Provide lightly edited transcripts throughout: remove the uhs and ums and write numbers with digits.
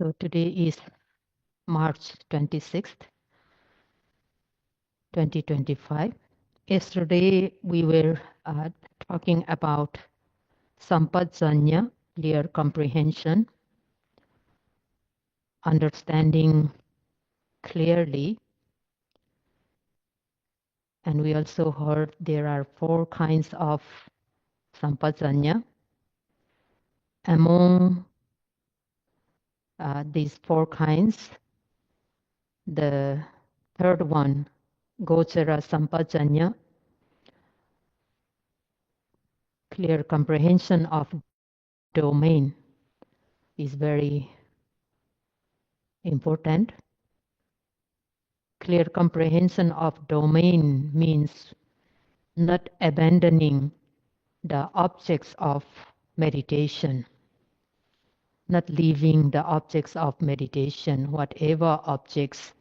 So today is March 26th, 2025. Yesterday we were talking about Sampajanya, clear comprehension, understanding clearly. And we also heard there are 4 kinds of Sampajanya. Among these 4 kinds, the third one, Gochara Sampajanya, clear comprehension of domain, is very important. Clear comprehension of domain means not abandoning the objects of meditation, not leaving the objects of meditation, whatever objects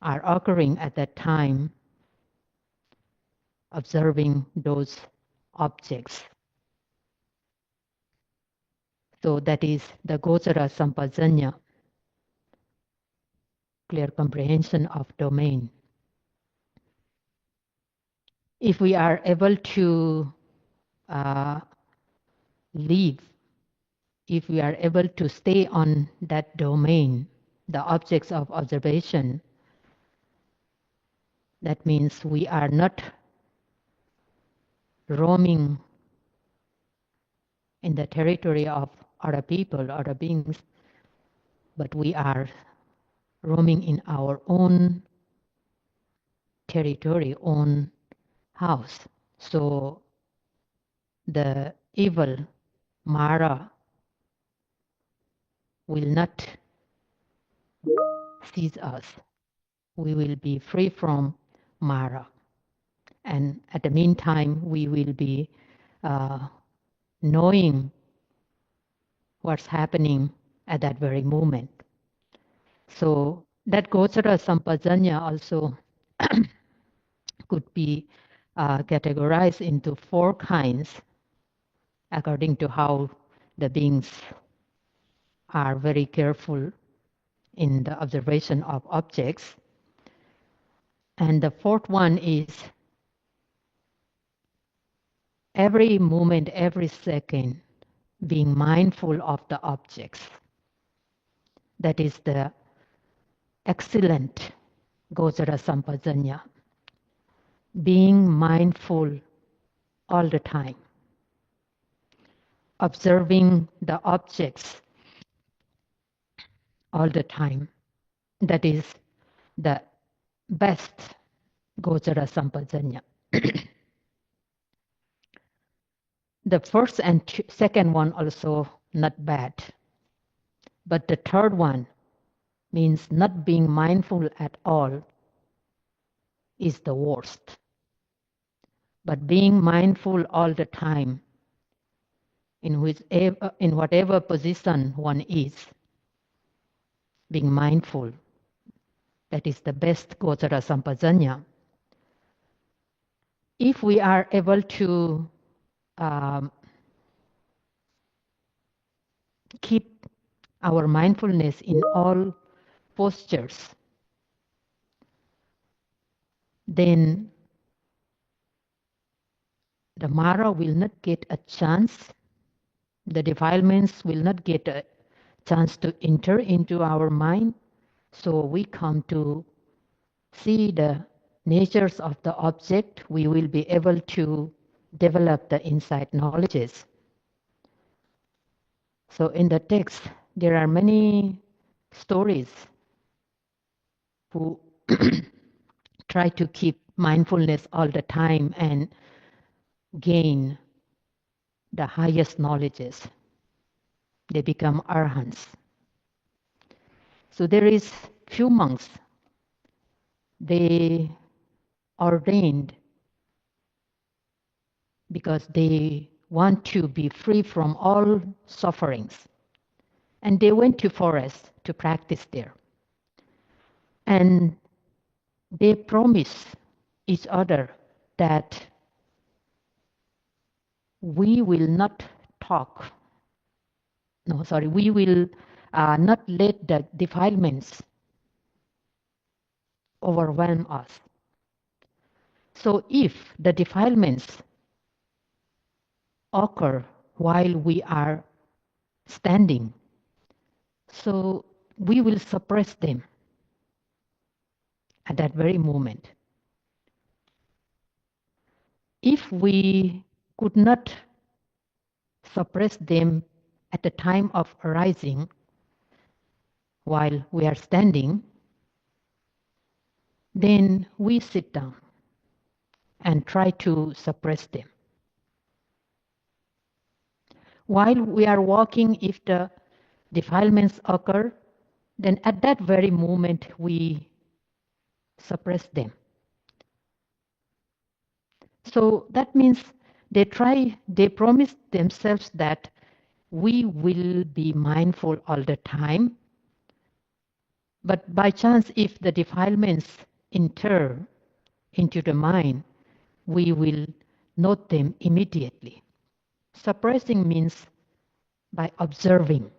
are occurring at that time, observing those objects. So that is the Gochara Sampajanya, clear comprehension of domain. If we are able to live, if we are able to stay on that domain, the objects of observation, that means we are not roaming in the territory of other people, other beings, but we are roaming in our own territory, own house. So the evil Mara will not seize us. We will be free from Mara. And at the meantime, we will be knowing what's happening at that very moment. So that Gochara Sampajanya also could be categorized into 4 kinds according to how the beings are very careful in the observation of objects. And the 4th one is every moment, every second, being mindful of the objects. That is the excellent Gochara Sampajanya. Being mindful all the time. Observing the objects all the time. That is the best Gochara Sampajanya. The first and second one also not bad. But the third one means not being mindful at all is the worst. But being mindful all the time in whatever position one is, being mindful, that is the best Gochara Sampajanya. If we are able to keep our mindfulness in all postures, then the Mara will not get a chance, the defilements will not get a chance to enter into our mind. So we come to see the natures of the object, we will be able to develop the insight knowledges. So in the text, there are many stories who try to keep mindfulness all the time and gain the highest knowledges. They become arhants. So there is few monks, they ordained because they want to be free from all sufferings. And they went to forest to practice there. And they promise each other that we will not talk we will not let the defilements overwhelm us. So if the defilements occur while we are standing, so we will suppress them at that very moment. If we could not suppress them at the time of arising while we are standing, then we sit down and try to suppress them. While we are walking, if the defilements occur, then at that very moment we suppress them. So that means they promise themselves that we will be mindful all the time. But by chance, if the defilements enter into the mind, we will note them immediately. Suppressing means by observing,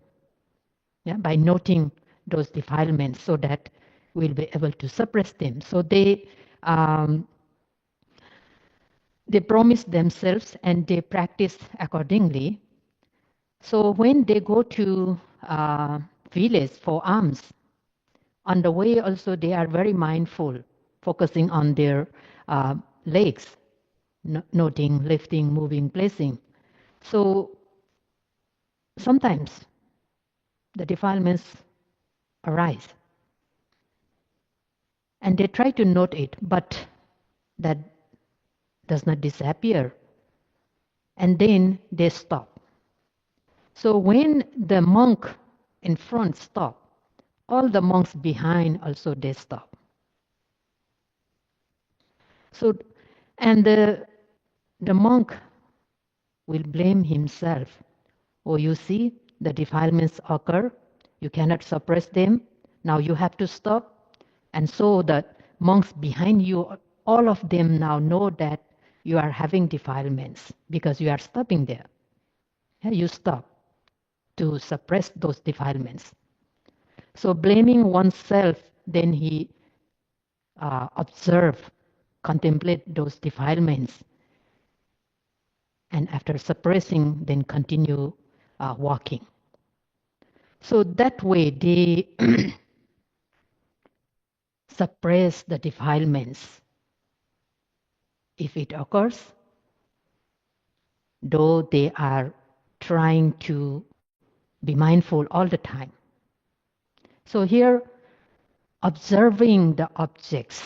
by noting those defilements so that we'll be able to suppress them. So they promise themselves and they practice accordingly. So when they go to village for alms, on the way also they are very mindful, focusing on their legs, noting, lifting, moving, placing. So sometimes the defilements arise and they try to note it, but that does not disappear. And then they stop. So when the monk in front stop, all the monks behind also they stop. So, and the monk will blame himself. Oh, you see, the defilements occur, you cannot suppress them, now you have to stop. And so the monks behind you, all of them now know that you are having defilements because you are stopping there. You stop to suppress those defilements. So blaming oneself, then he observe, contemplate those defilements, and after suppressing, then continue walking. So that way they suppress the defilements if it occurs, though they are trying to be mindful all the time. So here, observing the objects,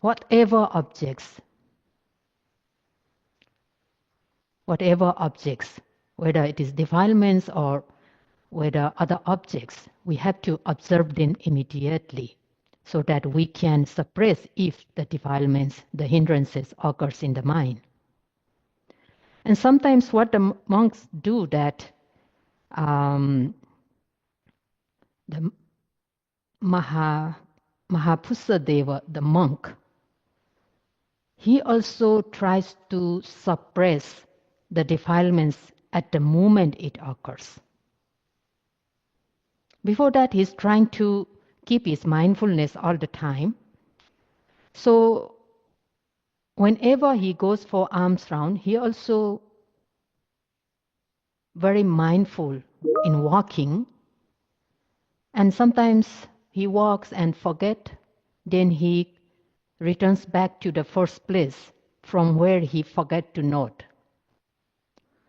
whatever objects, whether it is defilements or whether other objects, we have to observe them immediately so that we can suppress if the defilements, the hindrances occurs in the mind. And sometimes what the monks do that the Mahapusadeva, the monk, he also tries to suppress the defilements at the moment it occurs. Before that, he's trying to keep his mindfulness all the time. So whenever he goes for alms round, he also very mindful in walking. And sometimes he walks and forget, then he returns back to the first place from where he forgot to note.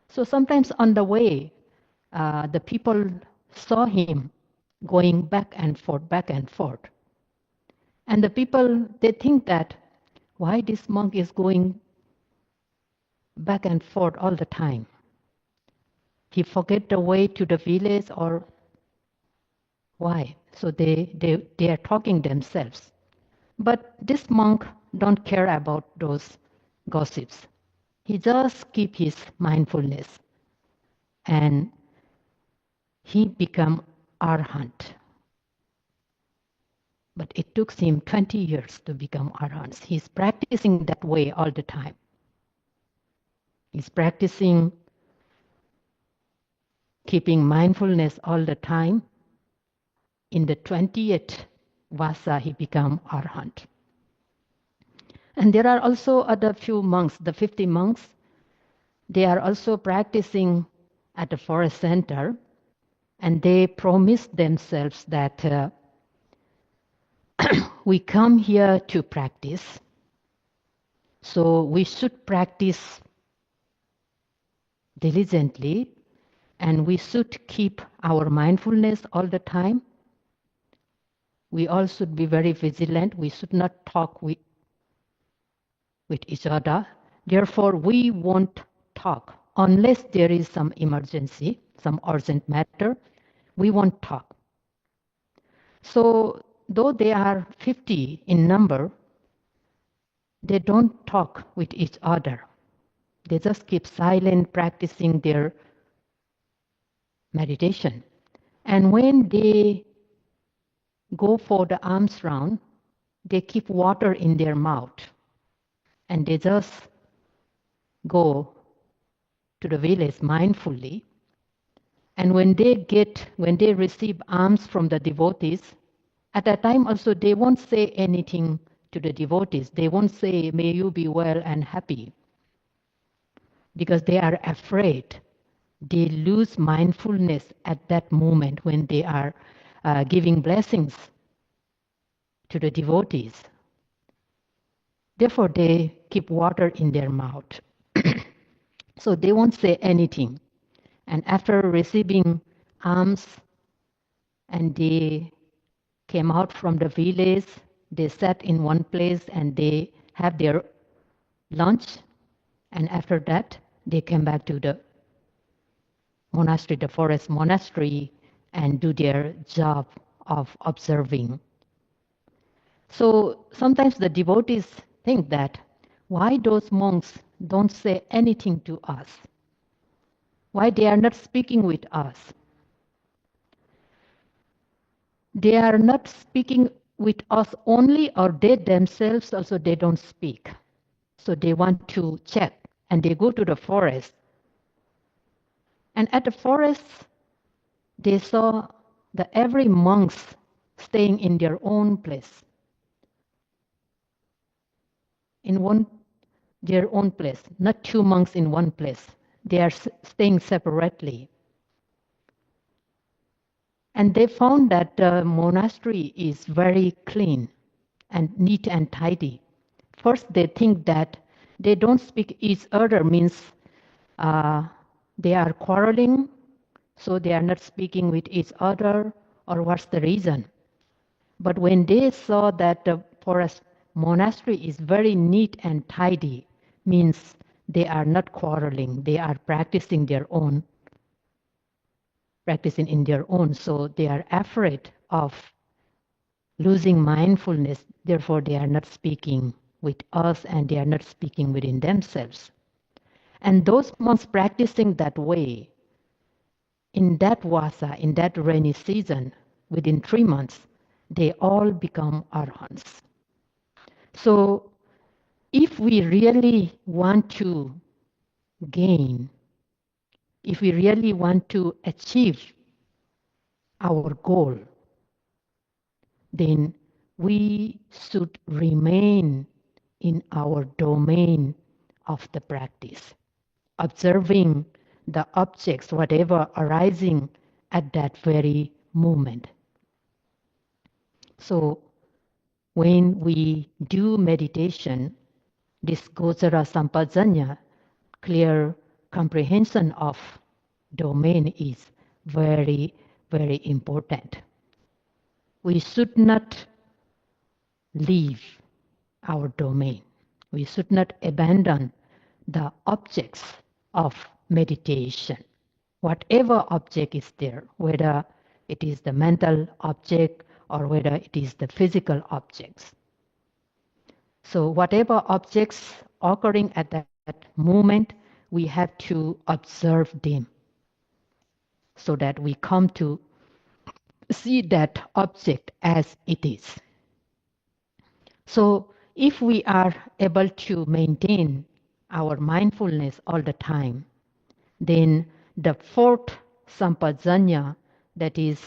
So sometimes on the way, the people saw him going back and forth, back and forth. And the people, they think that, why this monk is going back and forth all the time? He forget the way to the village or why? So they are talking themselves. But this monk don't care about those gossips. He just keep his mindfulness and he become arhat. But it took him 20 years to become arhat. He's practicing that way all the time. He's practicing keeping mindfulness all the time, in the 20th Vasa, he became Arhat. And there are also other few monks, the 50 monks, they are also practicing at the forest center, and they promised themselves that we come here to practice, so we should practice diligently, and we should keep our mindfulness all the time. We all should be very vigilant. We should not talk with each other. Therefore, we won't talk unless there is some emergency, some urgent matter. We won't talk. So, though they are 50 in number, they don't talk with each other. They just keep silent, practicing their meditation. And when they go for the alms round, they keep water in their mouth, and they just go to the village mindfully. And when they receive alms from the devotees, at that time also they won't say anything to the devotees. They won't say, "May you be well and happy," because they are afraid they lose mindfulness at that moment when they are giving blessings to the devotees. Therefore, they keep water in their mouth. So they won't say anything. And after receiving alms, and they came out from the village, they sat in one place and they have their lunch. And after that, they came back to the monastery, the forest monastery, and do their job of observing. So sometimes the devotees think that why those monks don't say anything to us? Why they are not speaking with us? They are not speaking with us only, or they themselves also they don't speak. So they want to check, and they go to the forest. And at the forest, they saw that every monks staying in their own place, in their own place, not two monks in one place. They are staying separately. And they found that the monastery is very clean and neat and tidy. First, they think that they don't speak each other means they are quarreling, so they are not speaking with each other, or what's the reason? But when they saw that the forest monastery is very neat and tidy, means they are not quarreling, they are practicing in their own, so they are afraid of losing mindfulness. Therefore, they are not speaking with us, and they are not speaking within themselves. And those monks practicing that way, in that Vasa, in that rainy season, within 3 months, they all become arhants. So if we really want to gain, if we really want to achieve our goal, then we should remain in our domain of the practice, observing the objects, whatever arising at that very moment. So when we do meditation, this Gojara Sampajanya, clear comprehension of domain, is very, very important. We should not leave our domain. We should not abandon the objects of meditation. Whatever object is there, whether it is the mental object or whether it is the physical objects. So whatever objects occurring at that moment, we have to observe them so that we come to see that object as it is. So if we are able to maintain our mindfulness all the time, then the fourth sampajanya, that is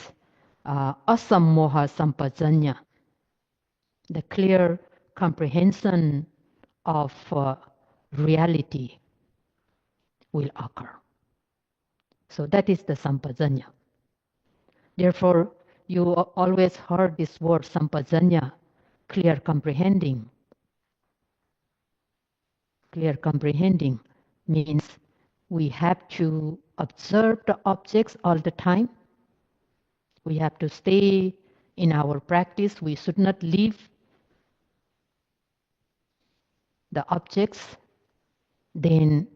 asammoha sampajanya, the clear comprehension of reality will occur. So that is the sampajanya. Therefore, you always heard this word sampajanya, clear comprehending. Clear comprehending means we have to observe the objects all the time. We have to stay in our practice. We should not leave the objects. Then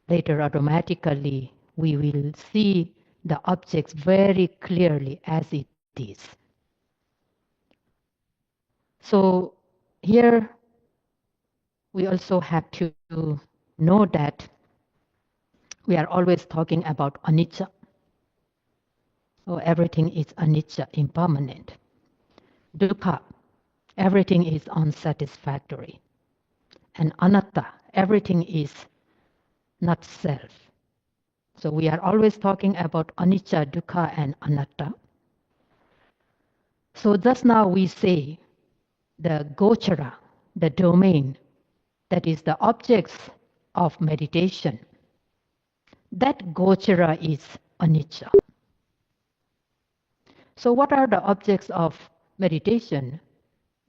later automatically we will see the objects very clearly as it is. So here we also have to know that we are always talking about anicca. Oh, everything is anicca, impermanent. Dukkha, everything is unsatisfactory. And anatta, everything is not self. So we are always talking about anicca, dukkha, and anatta. So just now we say the gochara, the domain, that is the objects of meditation. That gochara is anicca. So what are the objects of meditation?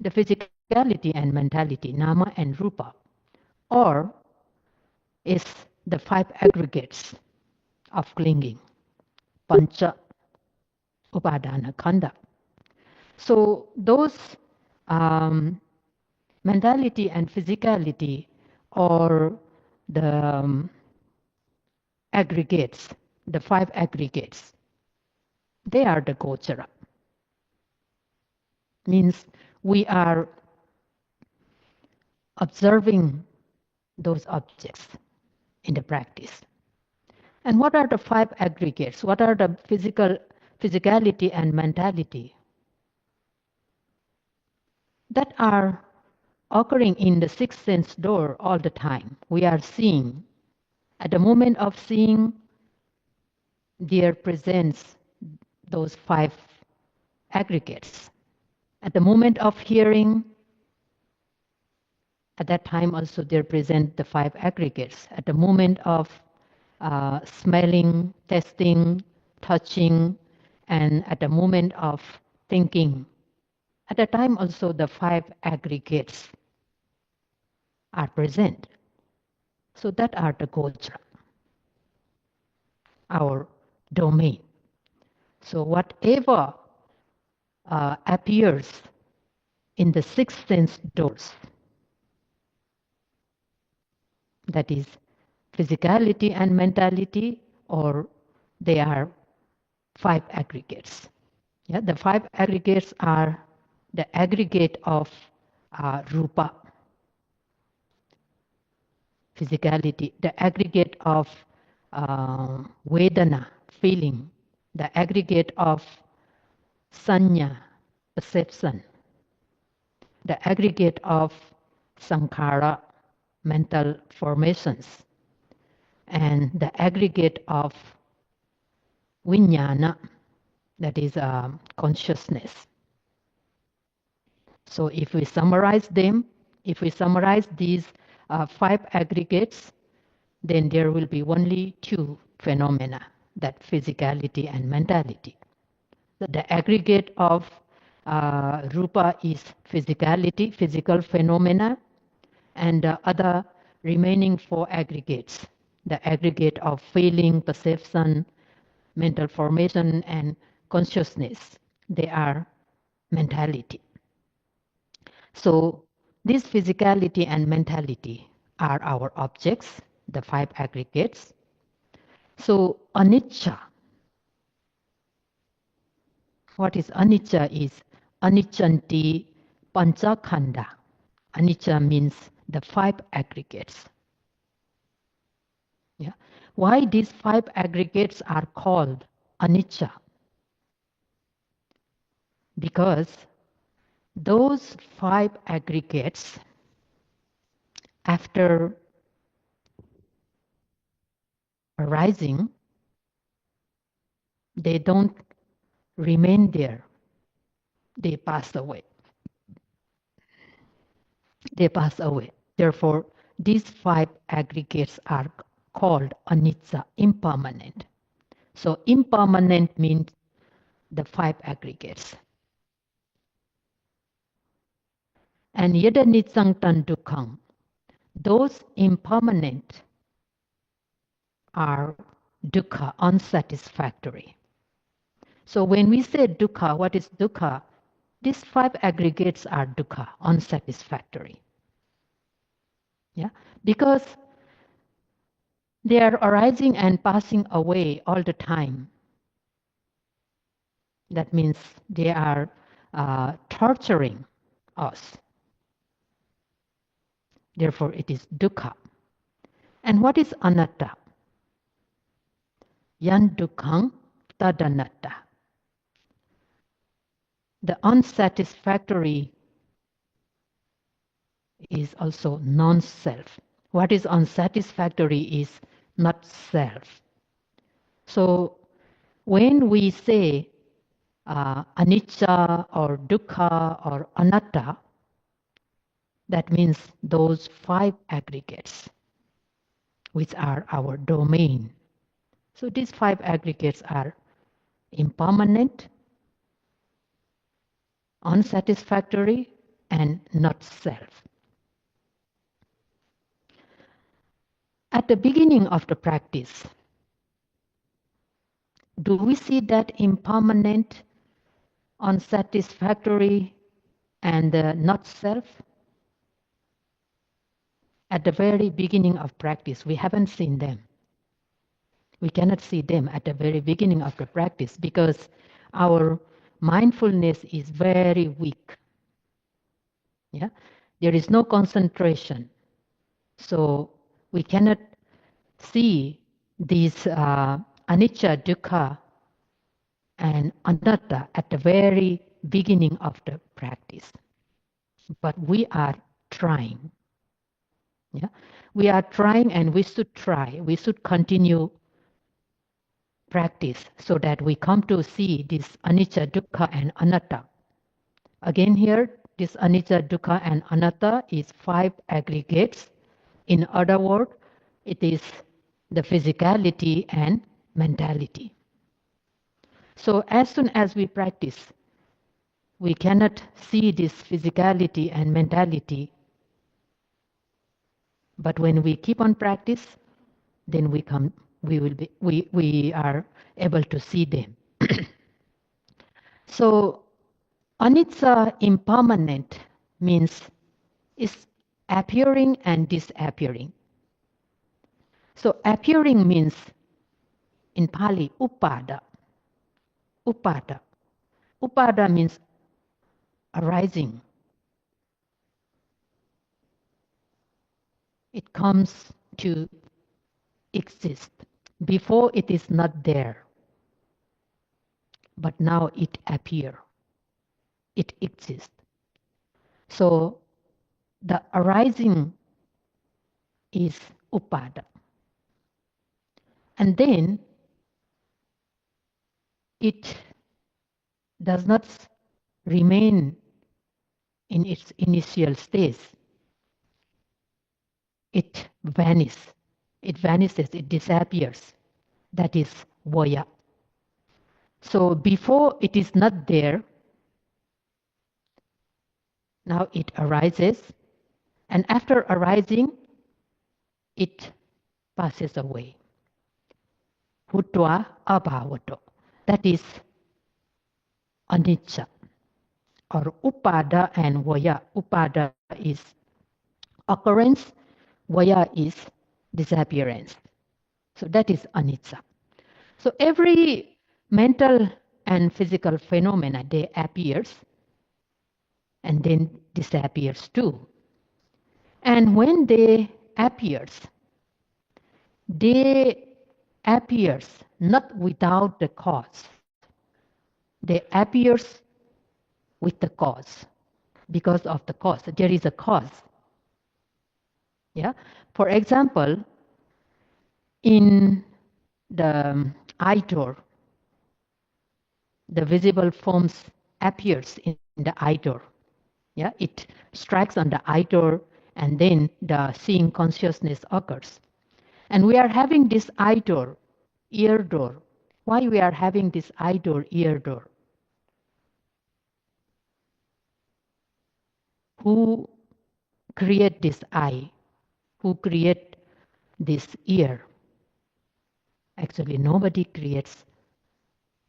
The physicality and mentality, nama and rupa, or is the five aggregates of clinging, pancha upadana khanda. So those mentality and physicality, or the aggregates, the five aggregates, they are the gochara. Means we are observing those objects in the practice. And what are the five aggregates? What are the physicality and mentality that are occurring in the sixth sense door all the time? We are seeing. At the moment of seeing, there presents those five aggregates. At the moment of hearing, at that time also there present the five aggregates. At the moment of smelling, tasting, touching, and at the moment of thinking, at the time also the five aggregates are present. So that are the gochara, our domain. So whatever appears in the sixth sense doors, that is physicality and mentality, or they are five aggregates. Yeah, the five aggregates are the aggregate of rupa, physicality, the aggregate of vedana, feeling, the aggregate of sanya, perception, the aggregate of sankhara, mental formations, and the aggregate of vijnana, that is consciousness. So if we summarize them, if we summarize these five aggregates, then there will be only two phenomena, that physicality and mentality. The aggregate of rupa is physicality, physical phenomena, and the other remaining four aggregates, the aggregate of feeling, perception, mental formation, and consciousness, they are mentality. So this physicality and mentality are our objects, the five aggregates. So anicca, what is anicca is aniccanti panchakhanda. Anicca means the five aggregates. Yeah. Why these five aggregates are called anicca? Because those five aggregates, after arising, They don't remain there. They pass away. They pass away. Therefore, these 5 aggregates are called anicca, impermanent. So impermanent means the 5 aggregates. And yada nitsang tan dukkang, those impermanent are dukkha, unsatisfactory. So when we say dukkha, what is dukkha? These 5 aggregates are dukkha, unsatisfactory. Yeah? Because they are arising and passing away all the time. That means they are torturing us. Therefore, it is dukkha. And what is anatta? Yan dukkhang tadanatta. The unsatisfactory is also non-self. What is unsatisfactory is not self. So when we say anicca or dukkha or anatta, that means those 5 aggregates, which are our domain. So these 5 aggregates are impermanent, unsatisfactory, and not self. At the beginning of the practice, do we see that impermanent, unsatisfactory, and not self? At the very beginning of practice, we haven't seen them. We cannot see them at the very beginning of the practice because our mindfulness is very weak. Yeah? There is no concentration. So we cannot see these anicca, dukkha, and anatta at the very beginning of the practice. But we are trying. Yeah? We are trying, and we should try. We should continue practice so that we come to see this anicca, dukkha, and anatta. Again here, this anicca, dukkha, and anatta is 5 aggregates. In other words, it is the physicality and mentality. So as soon as we practice, we cannot see this physicality and mentality. But when we keep on practice, then we are able to see them. So anicca, impermanent, means is appearing and disappearing. So appearing means in Pali upada. Upada. Upada means arising. It comes to exist. Before it is not there, but now it appears. It exists. So the arising is upada. And then it does not remain in its initial stage. It vanishes. It vanishes, it disappears. That is vaya. So before it is not there, now it arises, and after arising, it passes away. Hutva abhavato. That is anicca, or upada and vaya. Upada is occurrence, vaya is disappearance. So that is anicca. So every mental and physical phenomena, they appears and then disappears too. And when they appears not without the cause. They appears with the cause. Because of the cause. There is a cause. Yeah. For example, in the eye door, the visible forms appears in the eye door. Yeah, it strikes on the eye door, and then the seeing consciousness occurs. And we are having this eye door, ear door. Why we are having this eye door, ear door? Who create this eye? Who create this ear? Actually, nobody creates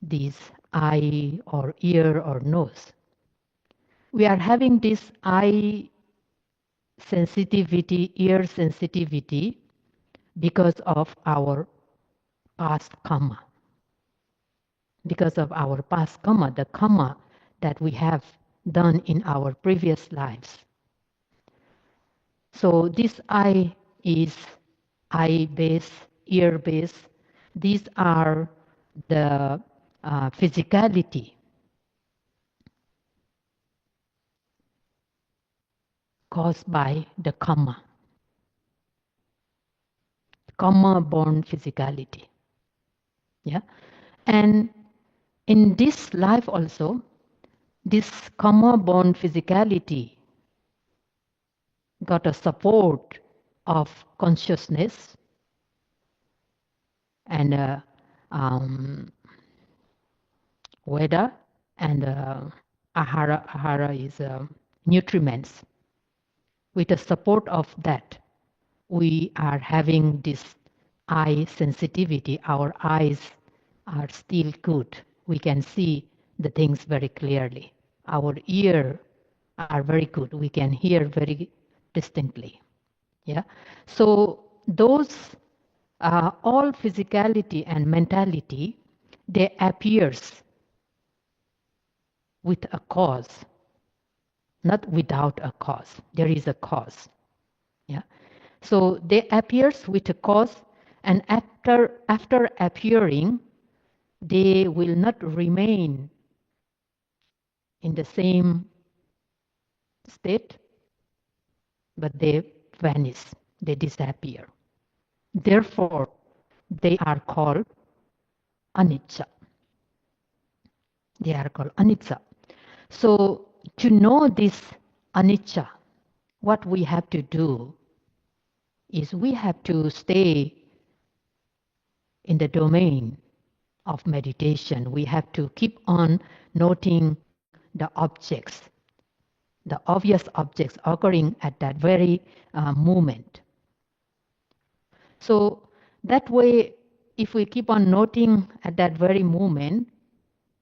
this eye or ear or nose. We are having this eye sensitivity, ear sensitivity because of our past karma. Because of our past karma, the karma that we have done in our previous lives. So this eye is eye base, ear base. These are the physicality caused by the karma born physicality. Yeah, and in this life also, this karma born physicality got a support of consciousness and Veda and ahara. Ahara is nutriments. With the support of that, we are having this eye sensitivity. Our eyes are still good. We can see the things very clearly. Our ear are very good. We can hear very distinctly. Yeah. So those all physicality and mentality, they appears with a cause, not without a cause. There is a cause. Yeah. So they appears with a cause, and after appearing, they will not remain in the same state, but they vanish, they disappear. Therefore, they are called anicca. They are called anicca. So to know this anicca, what we have to do is we have to stay in the domain of meditation. We have to keep on noting the objects, the obvious objects occurring at that very moment. So that way, if we keep on noting at that very moment,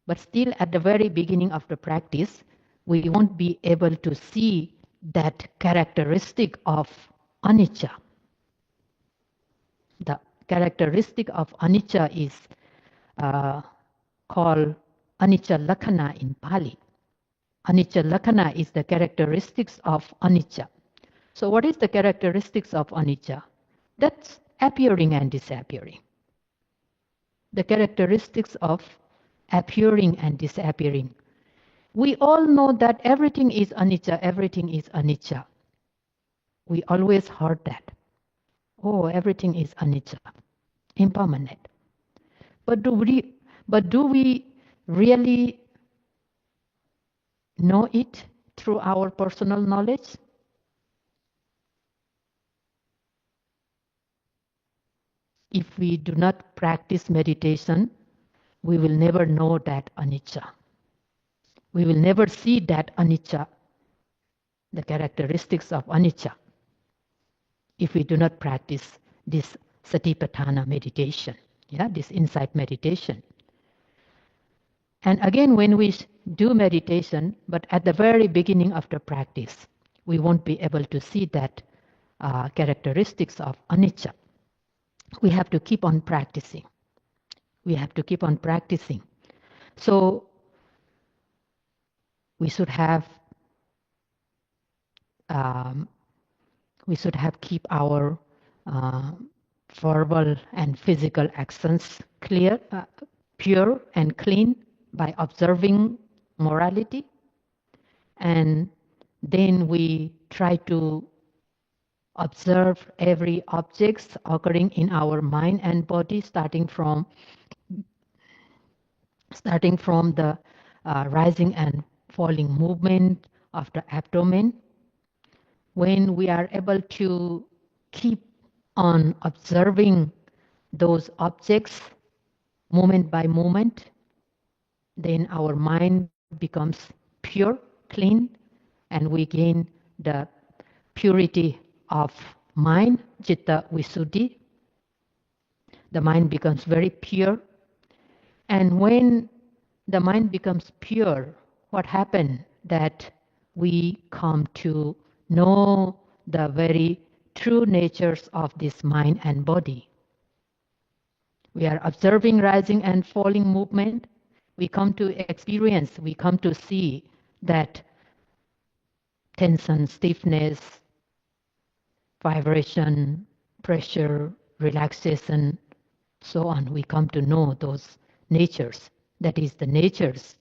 but still at the very beginning of the practice, we won't be able to see that characteristic of anicca. The characteristic of anicca is called anicca lakkhana in Pali. Anicca lakkhana is the characteristics of anicca. So what is the characteristics of anicca? That's appearing and disappearing. The characteristics of appearing and disappearing. We all know that everything is anicca, everything is anicca. We always heard that. Oh, everything is anicca, impermanent. But do we really know it through our personal knowledge? If we do not practice meditation, we will never know that anicca. We will never see that anicca, the characteristics of anicca, if we do not practice this satipatthana meditation, yeah, this insight meditation. And again, when we do meditation, but at the very beginning of the practice, we won't be able to see that characteristics of anicca. We have to keep on practicing. We have to keep on practicing. So we should have keep our verbal and physical actions clear, pure and clean by observing morality, and then we try to observe every object occurring in our mind and body, starting from starting from the rising and falling movement of the abdomen. When we are able to keep on observing those objects moment by moment, then our mind becomes pure, clean, and we gain the purity of mind, citta visuddhi. The mind becomes very pure. And when the mind becomes pure, what happens? That we come to know the very true natures of this mind and body. We are observing rising and falling movement. We come to experience, we come to see that tension, stiffness, vibration, pressure, relaxation, so on. We come to know those natures. That is the natures,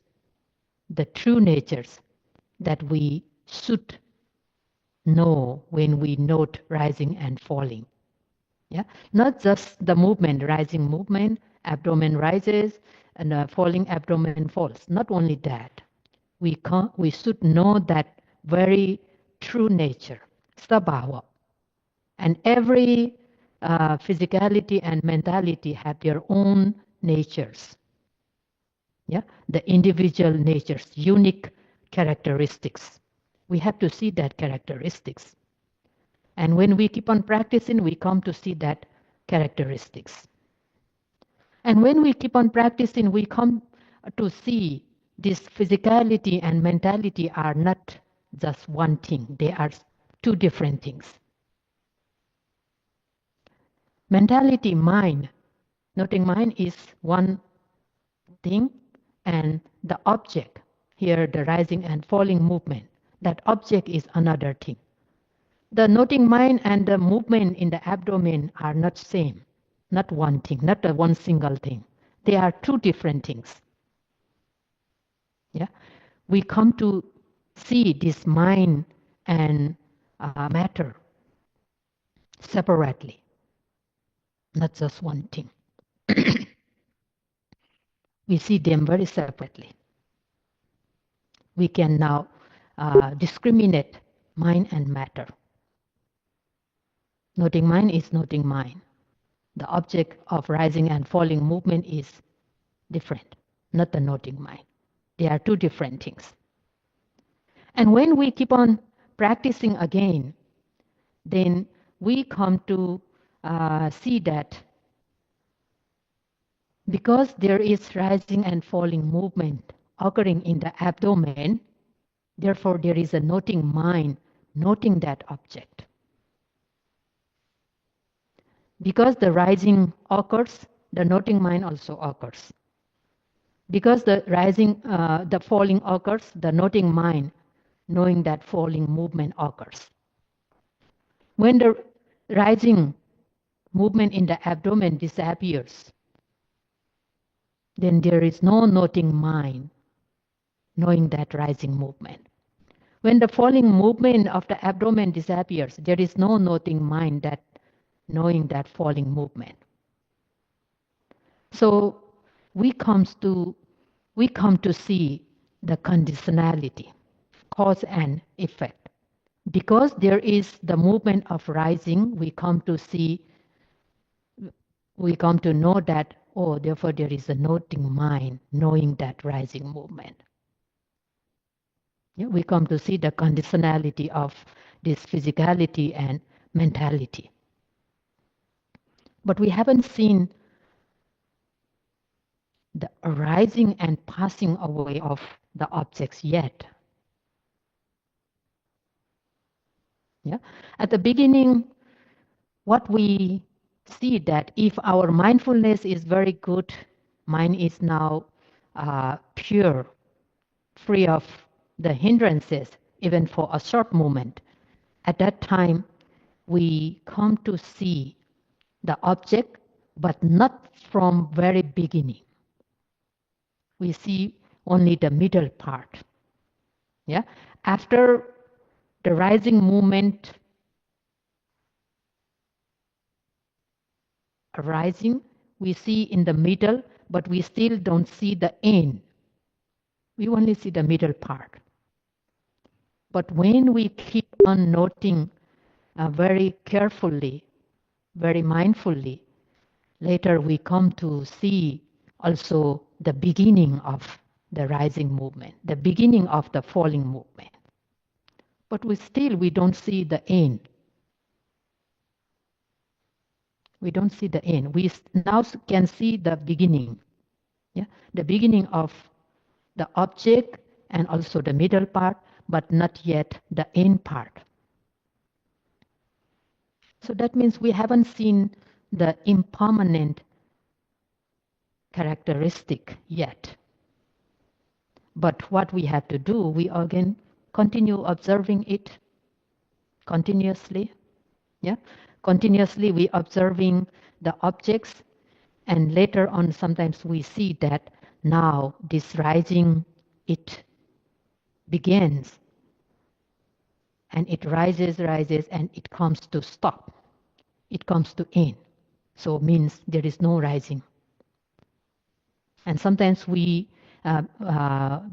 the true natures that we should know when we note rising and falling. Yeah, not just the movement, rising movement, abdomen rises and falling abdomen falls. Not only that, we should know that very true nature, sabhava. And every physicality and mentality have their own natures. Yeah, the individual natures, unique characteristics. We have to see that characteristics. And when we keep on practicing, we come to see that characteristics. And when we keep on practicing, we come to see this physicality and mentality are not just one thing, they are two different things. Mentality, mind, noting mind is one thing, and the object, here the rising and falling movement, that object is another thing. The noting mind and the movement in the abdomen are not same, not one thing, not a one single thing. They are two different things. Yeah, we come to see this mind and matter separately, not just one thing. We see them very separately. We can now discriminate mind and matter. Noting mind is noting mind. The object of rising and falling movement is different, not the noting mind. They are two different things. And when we keep on practicing again, then we come to see that because there is rising and falling movement occurring in the abdomen, therefore there is a noting mind noting that object. Because the rising occurs, the noting mind also occurs. Because the falling occurs, the noting mind knowing that falling movement occurs. When the rising movement in the abdomen disappears, then there is no noting mind knowing that rising movement. When the falling movement of the abdomen disappears, there is no noting mind that knowing that falling movement. So we come to see the conditionality, cause and effect. Because there is the movement of rising, we come to know that, oh, therefore there is a noting mind knowing that rising movement. Yeah, we come to see the conditionality of this physicality and mentality. But we haven't seen the arising and passing away of the objects yet. Yeah? At the beginning, what we see that if our mindfulness is very good, mind is now pure, free of the hindrances, even for a short moment. At that time, we come to see the object, but not from very beginning. We see only the middle part. Yeah? After the rising movement arising, we see in the middle, but we still don't see the end. We only see the middle part. But when we keep on noting very carefully, very mindfully, later we come to see also the beginning of the rising movement, the beginning of the falling movement. But we don't see the end. We don't see the end. We now can see the beginning. Yeah? The beginning of the object and also the middle part, but not yet the end part. So that means we haven't seen the impermanent characteristic yet. But what we have to do, we again continue observing it continuously. Yeah? Continuously we observing the objects, and later on sometimes we see that now this rising, it begins, and it rises, and it comes to stop. It comes to end. So it means there is no rising. And sometimes we,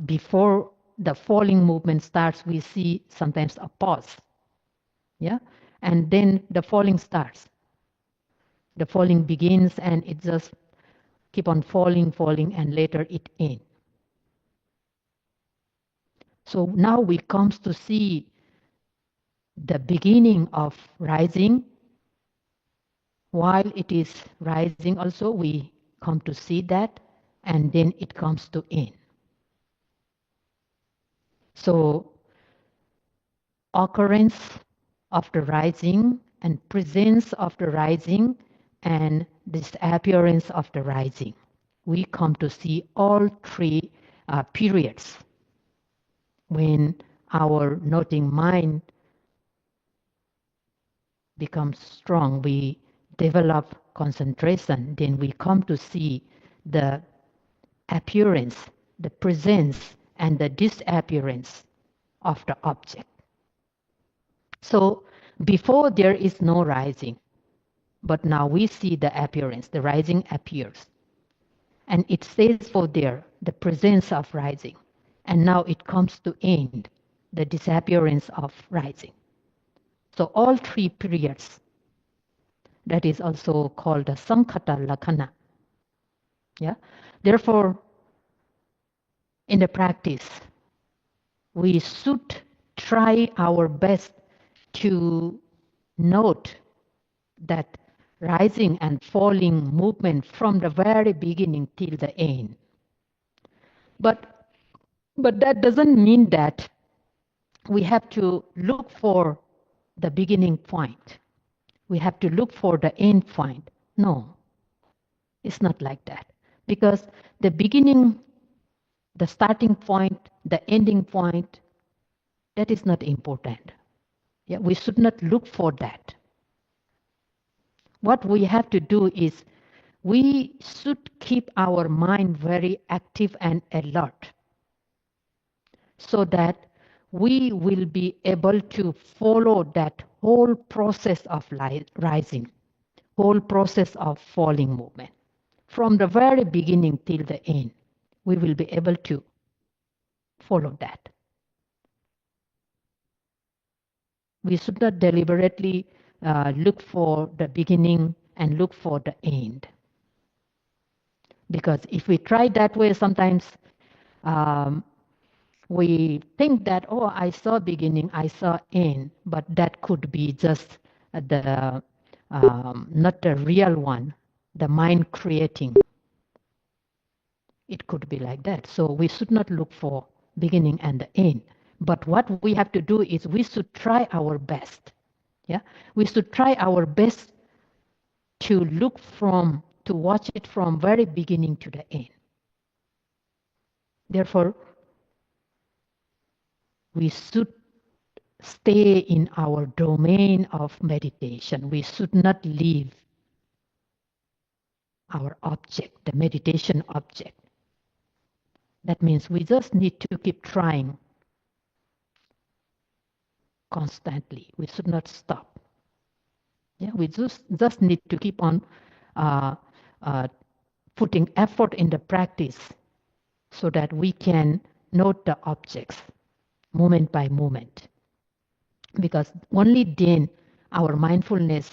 before the falling movement starts, we see sometimes a pause. Yeah? And then the falling starts. The falling begins and it just keep on falling, and later it ends. So now we comes to see the beginning of rising. While it is rising also, we come to see that, and then it comes to end. So occurrence of the rising and presence of the rising and disappearance of the rising. We come to see all three periods. When our noting mind becomes strong, we develop concentration, then we come to see the appearance, the presence, and the disappearance of the object. So before there is no rising, but now we see the appearance, the rising appears. And it stays for there, the presence of rising. And now it comes to end, the disappearance of rising. So all three periods, that is also called the Sankhata Lakkhana. Yeah? Therefore, in the practice, we should try our best to note that rising and falling movement from the very beginning till the end. But that doesn't mean that we have to look for the beginning point. We have to look for the end point. No, it's not like that. Because the beginning, the starting point, the ending point, that is not important. Yeah, we should not look for that. What we have to do is we should keep our mind very active and alert so that we will be able to follow that whole process of rising, whole process of falling movement. From the very beginning till the end, we will be able to follow that. We should not deliberately look for the beginning and look for the end. Because if we try that way, sometimes we think that, oh, I saw beginning, I saw end, but that could be just the not the real one, the mind creating. It could be like that. So we should not look for beginning and the end. But what we have to do is we should try our best. Yeah, we should try our best to watch it from very beginning to the end. Therefore, we should stay in our domain of meditation. We should not leave our object, the meditation object. That means we just need to keep trying constantly. We should not stop. Yeah, we just need to keep on putting effort in the practice so that we can note the objects moment by moment. Because only then our mindfulness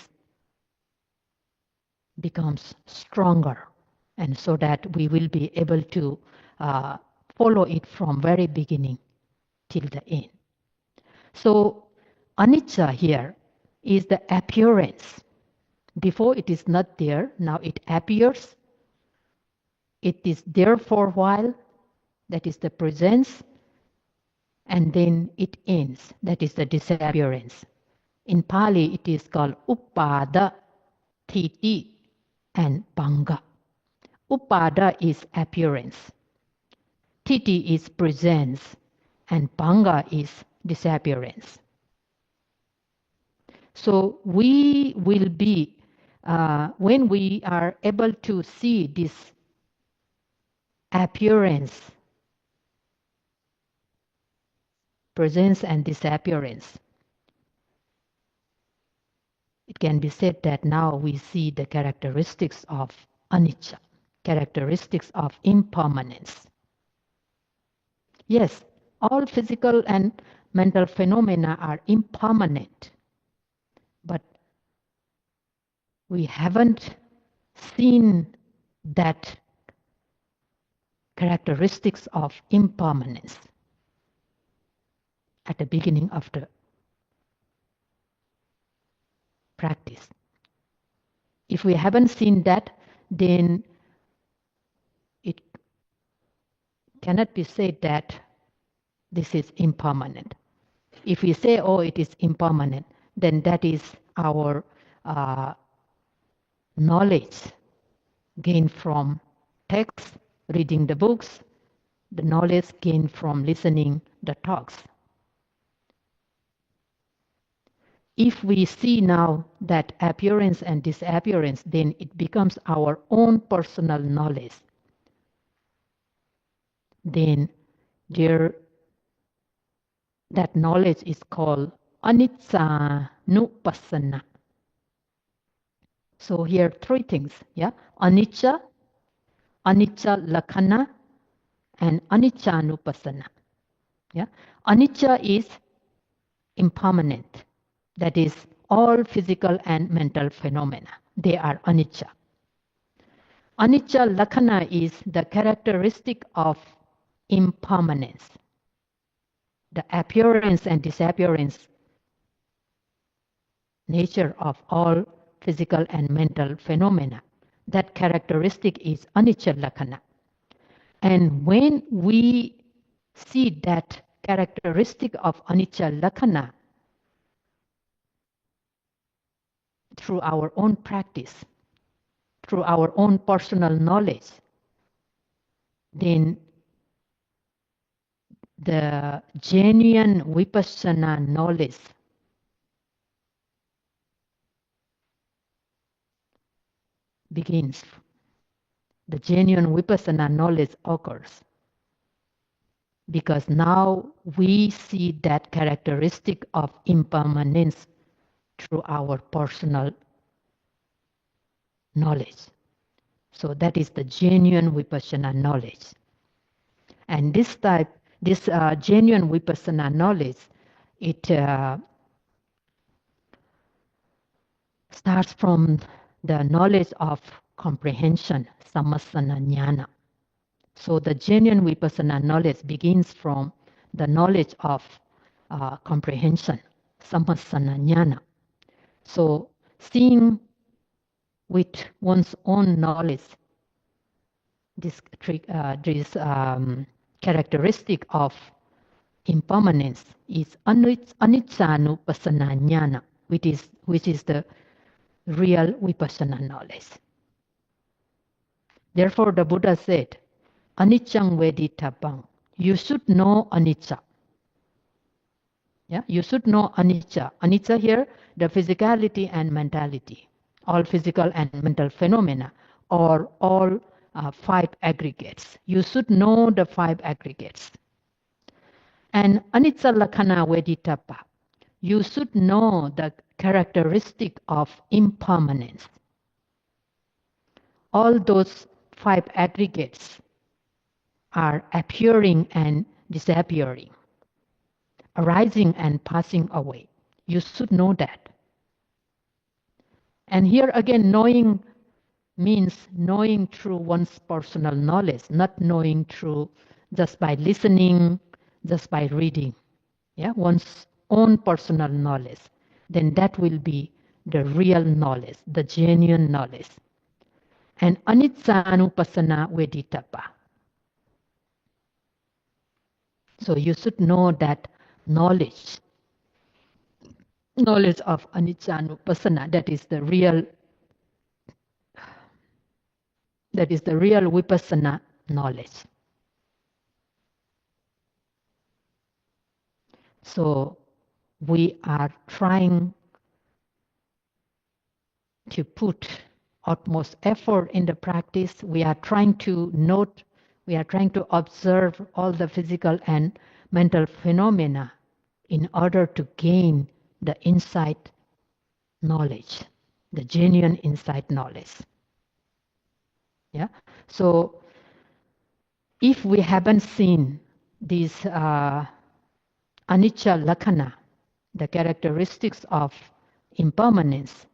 becomes stronger, and so that we will be able to follow it from very beginning till the end. So anicca here is the appearance. Before it is not there, now it appears. It is there for a while, that is the presence, and then it ends, that is the disappearance. In Pali, it is called upada, thiti, and bhanga. Upada is appearance, thiti is presence, and bhanga is disappearance. So we will be, when we are able to see this appearance, presence and disappearance, it can be said that now we see the characteristics of anicca, characteristics of impermanence. Yes, all physical and mental phenomena are impermanent, but we haven't seen that characteristics of impermanence at the beginning of the practice. If we haven't seen that, then it cannot be said that this is impermanent. If we say, oh, it is impermanent, then that is our knowledge gained from text, reading the books, the knowledge gained from listening the talks. If we see now that appearance and disappearance, then it becomes our own personal knowledge. Then that knowledge is called anicca nupassana. So here three things, yeah, anicca, anicca lakhana, and anicca nupassana. Yeah, anicca is impermanent. That is all physical and mental phenomena. They are anicca. Anicca lakhana is the characteristic of impermanence. The appearance and disappearance nature of all physical and mental phenomena. That characteristic is anicca lakhana. And when we see that characteristic of anicca lakhana through our own practice, through our own personal knowledge, then the genuine vipassana knowledge begins. The genuine vipassana knowledge occurs. Because now we see that characteristic of impermanence through our personal knowledge. So that is the genuine vipassana knowledge. And this genuine vipassana knowledge, it starts from the knowledge of comprehension, sammasana jnana. So the genuine vipassana knowledge begins from the knowledge of comprehension, sammasana jnana. So seeing with one's own knowledge this characteristic of impermanence is anicca-nupassana jnana, which is the real vipassana knowledge. Therefore, the Buddha said, "Aniccang veditabang." You should know anicca. Yeah, you should know anicca. Anicca here, the physicality and mentality, all physical and mental phenomena, or all five aggregates. You should know the five aggregates. And anicca lakhana veditapa. You should know the characteristic of impermanence. All those 5 aggregates are appearing and disappearing, arising and passing away. You should know that. And here again, knowing means knowing through one's personal knowledge, not knowing through just by listening, just by reading. Yeah, one's own personal knowledge. Then that will be the real knowledge, the genuine knowledge. And Anicca veditapa. So you should know that knowledge of Anicca, that is the real vipassana knowledge. So we are trying to put utmost effort in the practice. We are trying to note, we are trying to observe all the physical and mental phenomena in order to gain the insight knowledge, the genuine insight knowledge. Yeah. So if we haven't seen these anicca lakkhana, the characteristics of impermanence,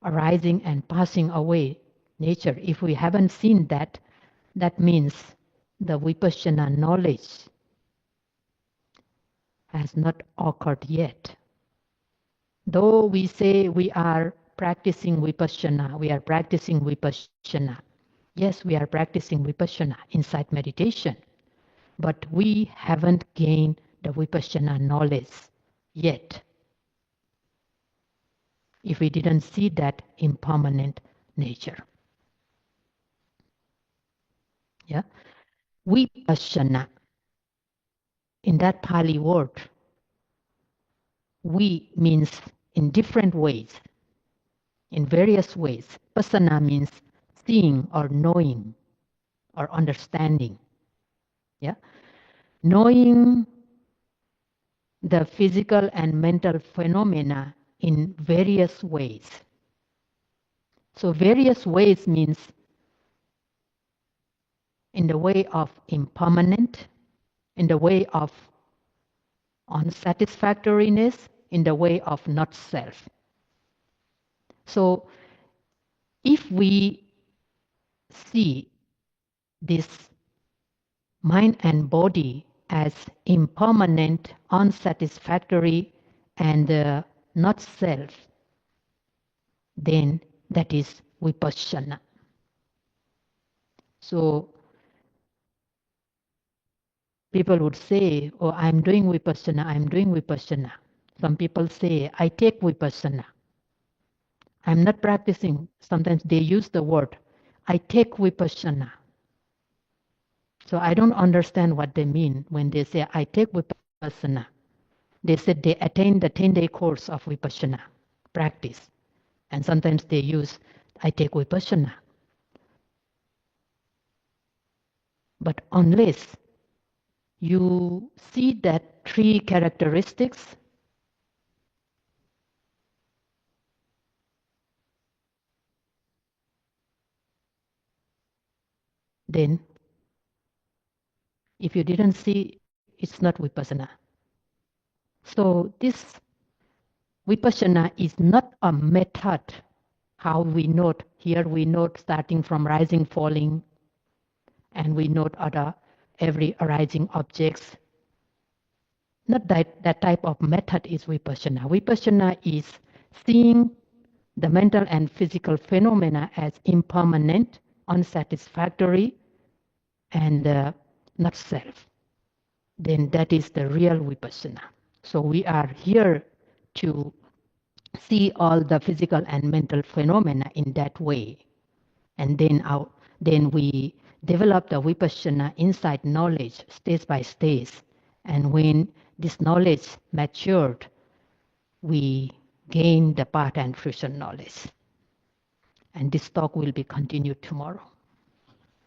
arising and passing away nature, if we haven't seen that, that means the vipassana knowledge has not occurred yet. Though we say we are practicing vipassana, yes, we are practicing vipassana, insight meditation, but we haven't gained the vipassana knowledge yet. If we didn't see that impermanent nature. Yeah, vipassana. In that Pali word, we means in different ways, in various ways. Passana means seeing or knowing or understanding. Yeah, knowing the physical and mental phenomena in various ways. So various ways means in the way of impermanent, in the way of unsatisfactoriness, in the way of not self. So if we see this mind and body as impermanent, unsatisfactory, and not self, then that is vipassana. So people would say, oh, I'm doing vipassana, I'm doing vipassana. Some people say, I take vipassana. I'm not practicing. Sometimes they use the word, I take vipassana. So I don't understand what they mean when they say, I take vipassana. They said they attain the 10-day course of vipassana practice. And sometimes they use, I take vipassana. But unless you see that 3 characteristics, then if you didn't see, it's not vipassana. So this vipassana is not a method, how we note. Here we note starting from rising, falling, and we note every arising objects. Not that type of method is vipassana. Vipassana is seeing the mental and physical phenomena as impermanent, unsatisfactory, and not self. Then that is the real vipassana. So we are here to see all the physical and mental phenomena in that way. And then we develop the vipassana insight knowledge stage by stage. And when this knowledge matured, we gain the path and fruition knowledge. And this talk will be continued tomorrow.